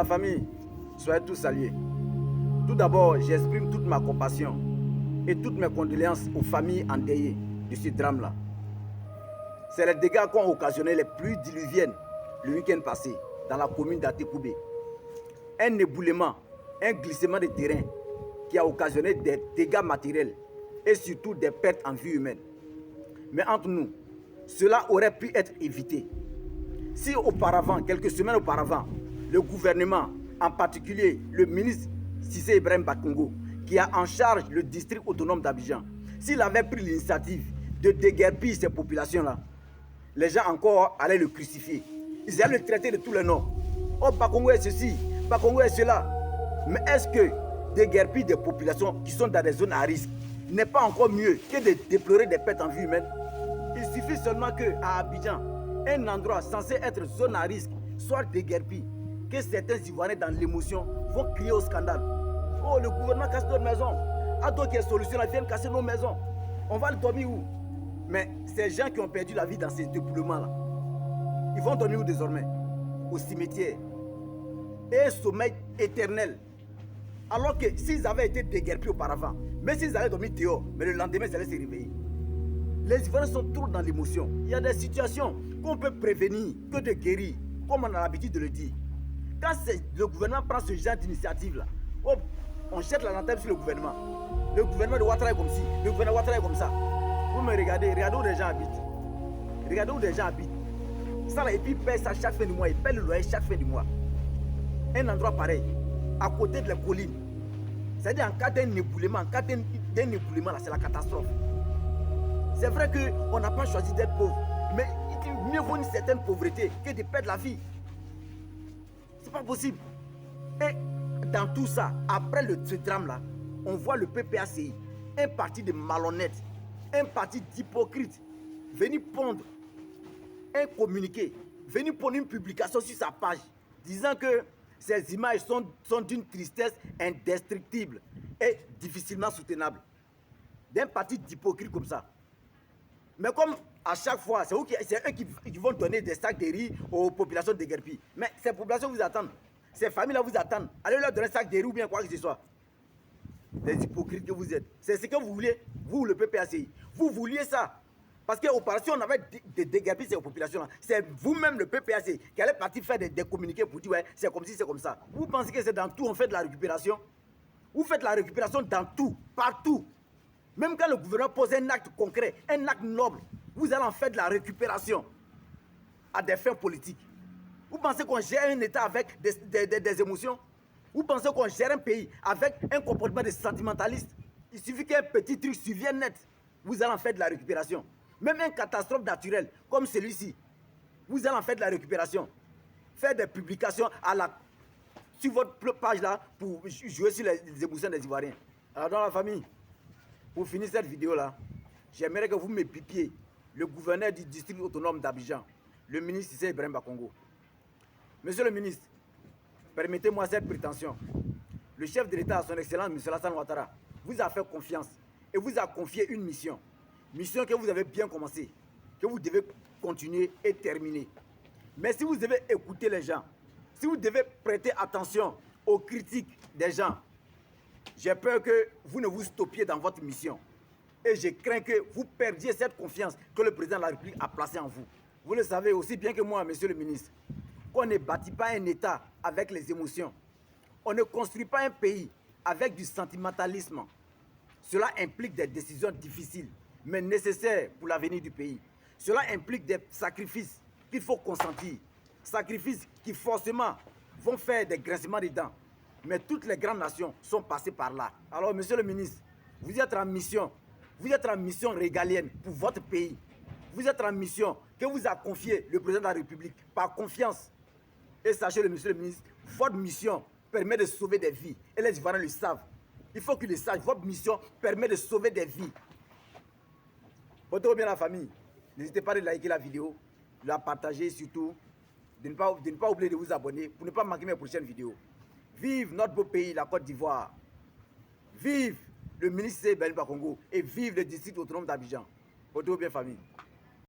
la famille, soyez tous salués. Tout d'abord, j'exprime toute ma compassion et toutes mes condoléances aux familles endeuillées de ce drame-là. C'est les dégâts qu'ont occasionné les pluies diluviennes le week-end passé dans la commune d'Atekoubé. Un éboulement, un glissement de terrain qui a occasionné des dégâts matériels et surtout des pertes en vie humaine. Mais entre nous, cela aurait pu être évité si auparavant, quelques semaines auparavant, le gouvernement, en particulier le ministre Cissé Ibrahim Bakongo, qui a en charge le district autonome d'Abidjan, s'il avait pris l'initiative de déguerpir ces populations-là, les gens encore allaient le crucifier. Ils allaient le traiter de tous les noms. Oh, Bakongo est ceci, Bakongo est cela. Mais est-ce que déguerpir des populations qui sont dans des zones à risque n'est pas encore mieux que de déplorer des pertes en vie humaine? Il suffit seulement qu'à Abidjan, un endroit censé être zone à risque soit déguerpi, que certains Ivoiriens dans l'émotion vont crier au scandale. Oh, le gouvernement casse notre maison. À d'autres solutions, ils viennent casser nos maisons. On va le dormir où? Mais ces gens qui ont perdu la vie dans ces déboulements-là, ils vont dormir où désormais? Au cimetière. Et un sommeil éternel. Alors que s'ils avaient été déguerpis auparavant, même s'ils avaient dormi dehors, mais le lendemain, ils allaient se réveiller. Les Ivoiriens sont trop dans l'émotion. Il y a des situations qu'on peut prévenir que de guérir, comme on a l'habitude de le dire. Quand le gouvernement prend ce genre d'initiative-là, oh, on jette la lanterne sur le gouvernement. Le gouvernement de Ouattara est comme ci, le gouvernement de Ouattara est comme ça. Vous me regardez où les gens habitent. Regardez où les gens habitent. Ça là, et puis ils payent ça chaque fin du mois, ils payent le loyer chaque fin du mois. Un endroit pareil, à côté de la colline. C'est-à-dire en cas d'un éboulement, là, c'est la catastrophe. C'est vrai qu'on n'a pas choisi d'être pauvre, mais mieux vaut une certaine pauvreté que de perdre la vie. C'est pas possible. Et dans tout ça, après ce drame-là, on voit le PPACI, un parti de malhonnêtes, un parti d'hypocrites, venir pondre un communiqué, venir pondre une publication sur sa page, disant que ces images sont d'une tristesse indestructible et difficilement soutenable. D'un parti d'hypocrites comme ça. Mais comme à chaque fois, c'est eux qui vont donner des sacs de riz aux populations déguerpies. Mais ces populations vous attendent. Ces familles-là vous attendent. Allez leur donner un sac de riz ou bien quoi que ce soit. Les hypocrites que vous êtes. C'est ce que vous voulez, vous, le PPACI. Vous vouliez ça. Parce qu'auparavant, si on avait déguerpi ces populations-là, c'est vous-même, le PPACI, qui allait partir faire des communiqués pour dire ouais, c'est comme si, c'est comme ça. Vous pensez que c'est dans tout, on fait de la récupération? Vous faites la récupération dans tout, partout. Même quand le gouvernement pose un acte concret, un acte noble, vous allez en faire de la récupération à des fins politiques. Vous pensez qu'on gère un État avec des émotions? Vous pensez qu'on gère un pays avec un comportement de sentimentaliste? Il suffit qu'un petit truc survienne net, vous allez en faire de la récupération. Même une catastrophe naturelle comme celui-ci, vous allez en faire de la récupération. Faire des publications sur votre page là pour jouer sur les émotions des Ivoiriens. Alors dans la famille, pour finir cette vidéo-là, j'aimerais que vous me pipiez le gouverneur du district autonome d'Abidjan, le ministre Cissé Ibrahim Bakongo. Monsieur le ministre, permettez-moi cette prétention. Le chef de l'État, son Excellence, M. Alassane Ouattara, vous a fait confiance et vous a confié une mission. Mission que vous avez bien commencé, que vous devez continuer et terminer. Mais si vous devez écouter les gens, si vous devez prêter attention aux critiques des gens, j'ai peur que vous ne vous stoppiez dans votre mission. Et je crains que vous perdiez cette confiance que le président de la République a placée en vous. Vous le savez aussi bien que moi, monsieur le ministre, qu'on ne bâtit pas un État avec les émotions. On ne construit pas un pays avec du sentimentalisme. Cela implique des décisions difficiles, mais nécessaires pour l'avenir du pays. Cela implique des sacrifices qu'il faut consentir. Sacrifices qui forcément vont faire des grincements de dents. Mais toutes les grandes nations sont passées par là. Alors, monsieur le ministre, vous êtes en mission. Vous êtes en mission régalienne pour votre pays. Vous êtes en mission que vous a confié le président de la République par confiance. Et sachez-le, monsieur le ministre, votre mission permet de sauver des vies. Et les Ivoiriens le savent. Il faut qu'ils le sachent. Votre mission permet de sauver des vies. Portez bien la famille. N'hésitez pas à liker la vidéo, de la partager surtout, de ne pas oublier de vous abonner pour ne pas manquer mes prochaines vidéos. Vive notre beau pays, la Côte d'Ivoire. Vive le ministre Ibrahim Bakongo et vive le district autonome d'Abidjan. Portez bien famille.